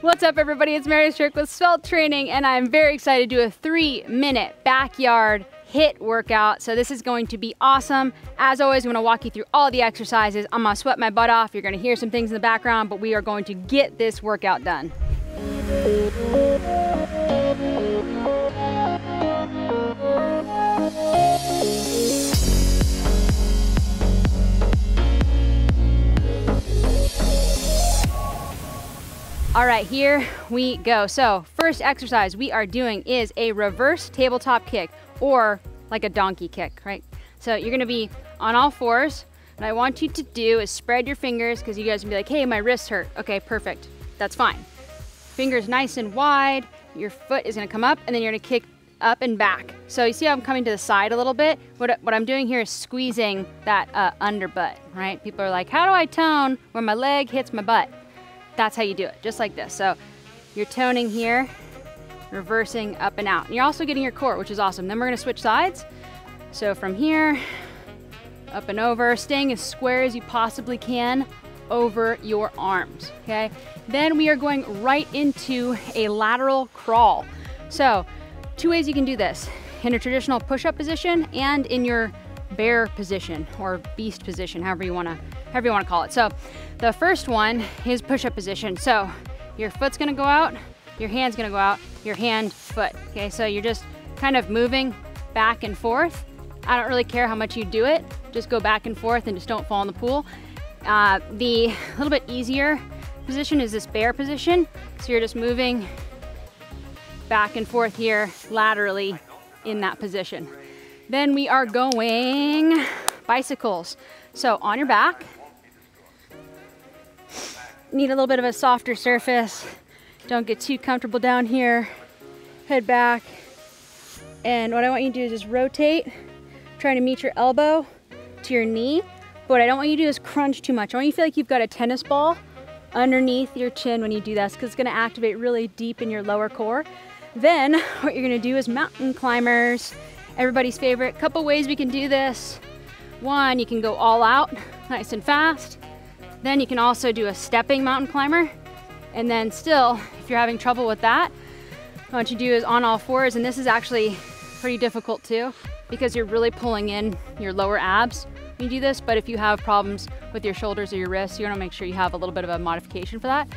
What's up, everybody? It's Meredith Strick with Svelte Training, and I'm very excited to do a 3-minute backyard HIIT workout. So this is going to be awesome. As always, I'm gonna walk you through all the exercises. I'm gonna sweat my butt off. You're gonna hear some things in the background, but we are going to get this workout done. All right, here we go. So first exercise we are doing is a reverse tabletop kick, or like a donkey kick, right? So you're gonna be on all fours. What I want you to do is spread your fingers, because you guys will be like, hey, my wrists hurt. Okay, perfect, that's fine. Fingers nice and wide, your foot is gonna come up, and then you're gonna kick up and back. So you see how I'm coming to the side a little bit? What I'm doing here is squeezing that under butt, right? People are like, how do I tone where my leg hits my butt? That's how you do it, just like this. So you're toning here, reversing up and out. And you're also getting your core, which is awesome. Then we're gonna switch sides. So from here, up and over, staying as square as you possibly can over your arms, okay? Then we are going right into a lateral crawl. So 2 ways you can do this: in a traditional push-up position and in your bear position or beast position, however you wanna call it. So the first one is push-up position. So your foot's gonna go out, your hand's gonna go out, your hand, foot, okay? So you're just kind of moving back and forth. I don't really care how much you do it, just go back and forth and just don't fall in the pool. The little bit easier position is this bear position. So you're just moving back and forth here laterally in that position. Then we are going bicycles. So on your back, need a little bit of a softer surface. Don't get too comfortable down here. Head back. And what I want you to do is just rotate, trying to meet your elbow to your knee. But what I don't want you to do is crunch too much. I want you to feel like you've got a tennis ball underneath your chin when you do this, because it's gonna activate really deep in your lower core. Then what you're gonna do is mountain climbers. Everybody's favorite. Couple ways we can do this. One, you can go all out, nice and fast. Then you can also do a stepping mountain climber. And then still, if you're having trouble with that, what you do is on all fours, and this is actually pretty difficult too, because you're really pulling in your lower abs when you do this. But if you have problems with your shoulders or your wrists, you wanna make sure you have a little bit of a modification for that.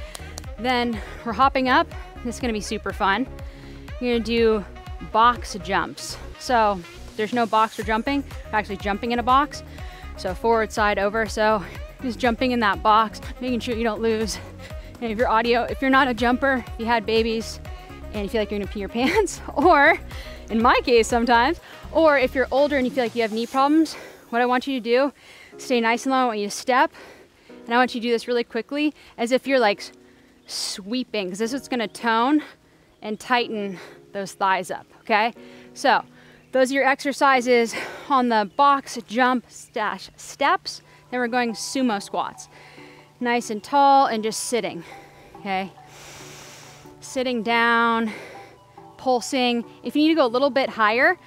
Then we're hopping up. This is gonna be super fun. You're gonna do box jumps. So there's no box for jumping, we're actually jumping in a box. So forward, side, over. So just jumping in that box, making sure you don't lose. And if you're not a jumper, if you had babies and you feel like you're gonna pee your pants, or in my case sometimes, or if you're older and you feel like you have knee problems, what I want you to do, stay nice and low. I want you to step, and I want you to do this really quickly, as if you're like sweeping, because this is gonna tone and tighten those thighs up, okay? So those are your exercises on the box jump steps. Then we're going sumo squats. Nice and tall and just sitting, okay? Sitting down, pulsing. If you need to go a little bit higher,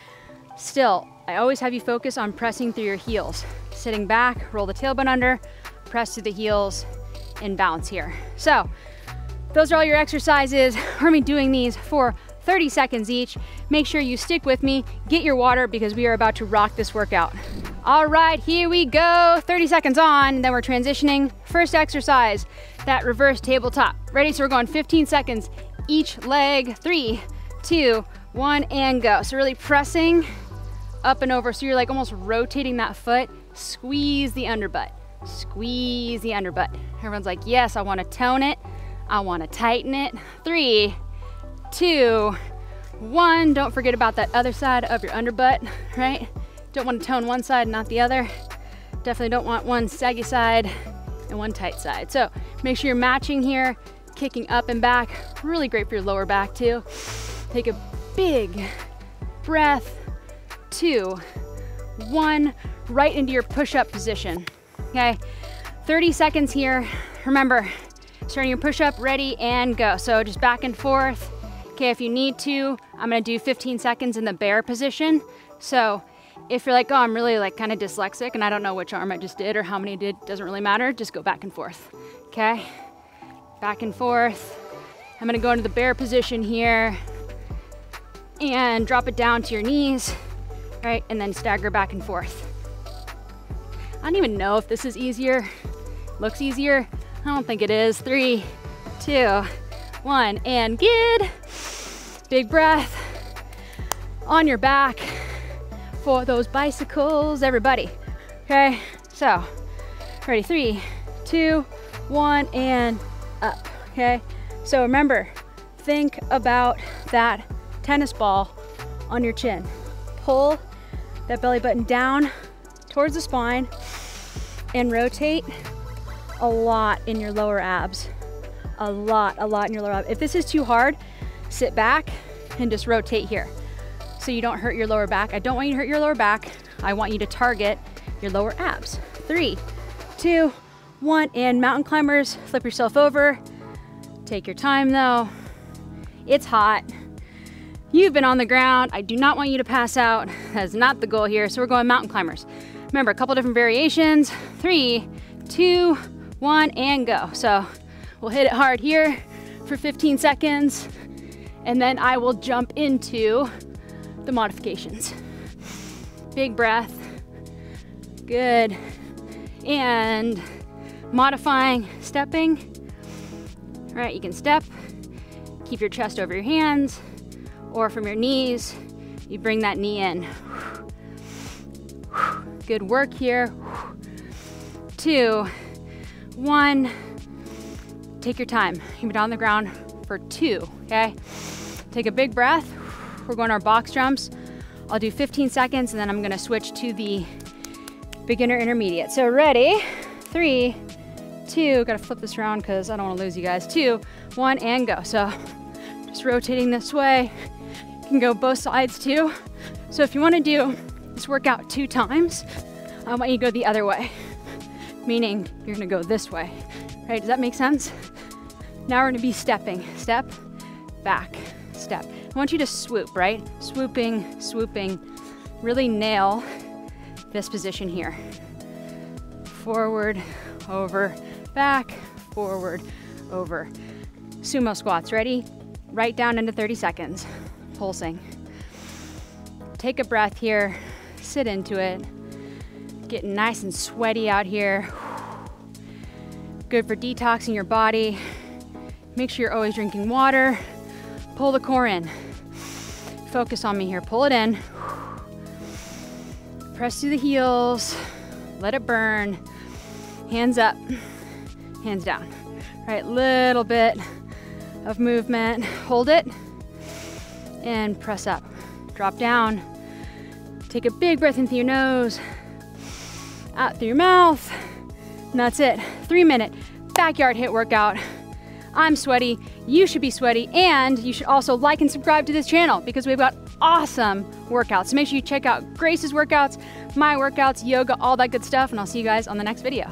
still, I always have you focus on pressing through your heels. Sitting back, roll the tailbone under, press through the heels, and bounce here. So those are all your exercises. We're gonna be doing these for 30 seconds each. Make sure you stick with me, get your water, because we are about to rock this workout. All right, here we go. 30 seconds on, then we're transitioning. First exercise, that reverse tabletop. Ready? So we're going 15 seconds each leg. 3, 2, 1, and go. So really pressing up and over. So you're like almost rotating that foot. Squeeze the underbutt. Squeeze the underbutt. Everyone's like, yes, I wanna tone it. I wanna tighten it. 3, 2, 1. Don't forget about that other side of your underbutt, right? Don't want to tone one side and not the other. Definitely don't want one saggy side and one tight side. So make sure you're matching here, kicking up and back. Really great for your lower back too. Take a big breath. 2, 1, right into your push-up position, okay? 30 seconds here. Remember, starting your push-up, ready, and go. So just back and forth. Okay, if you need to, I'm gonna do 15 seconds in the bear position. So if you're like, oh, I'm really like kind of dyslexic and I don't know which arm I just did or how many I did, doesn't really matter, just go back and forth, okay? Back and forth, I'm gonna go into the bear position here and drop it down to your knees, right? And then stagger back and forth. I don't even know if this is easier. Looks easier. I don't think it is. 3, 2, 1, and good. Big breath on your back for those bicycles, everybody. Okay, so ready, 3, 2, 1, and up. Okay, so remember, think about that tennis ball on your chin. Pull that belly button down towards the spine and rotate a lot in your lower abs. A lot in your lower abs. If this is too hard, sit back and just rotate here so you don't hurt your lower back. I don't want you to hurt your lower back. I want you to target your lower abs. 3, 2, 1, and mountain climbers, flip yourself over. Take your time though. It's hot. You've been on the ground. I do not want you to pass out. That's not the goal here. So we're going mountain climbers. Remember, a couple different variations. 3, 2, 1, and go. So we'll hit it hard here for 15 seconds, and then I will jump into the modifications. Big breath. Good. And modifying, stepping. All right, you can step. Keep your chest over your hands, or from your knees, you bring that knee in. Good work here. 2, 1. Take your time. Keep it on the ground for 2, okay? Take a big breath. We're going our box jumps. I'll do 15 seconds and then I'm gonna switch to the beginner intermediate. So ready? 3, 2, gotta flip this around because I don't wanna lose you guys. 2, 1, and go. So just rotating this way. You can go both sides too. So if you wanna do this workout 2 times, I want you to go the other way, meaning you're gonna go this way, right? Does that make sense? Now we're gonna be stepping. Step, back, step. I want you to swoop, right? Swooping, swooping. Really nail this position here. Forward, over, back, forward, over. Sumo squats, ready? Right down into 30 seconds. Pulsing. Take a breath here, sit into it. Getting nice and sweaty out here. Good for detoxing your body. Make sure you're always drinking water. Pull the core in. Focus on me here, pull it in. Press through the heels, let it burn. Hands up, hands down. All right, little bit of movement. Hold it and press up. Drop down. Take a big breath in through your nose, out through your mouth, and that's it. 3-minute backyard HIIT workout. I'm sweaty, you should be sweaty, and you should also like and subscribe to this channel because we've got awesome workouts. So make sure you check out Grace's workouts, my workouts, yoga, all that good stuff, and I'll see you guys on the next video.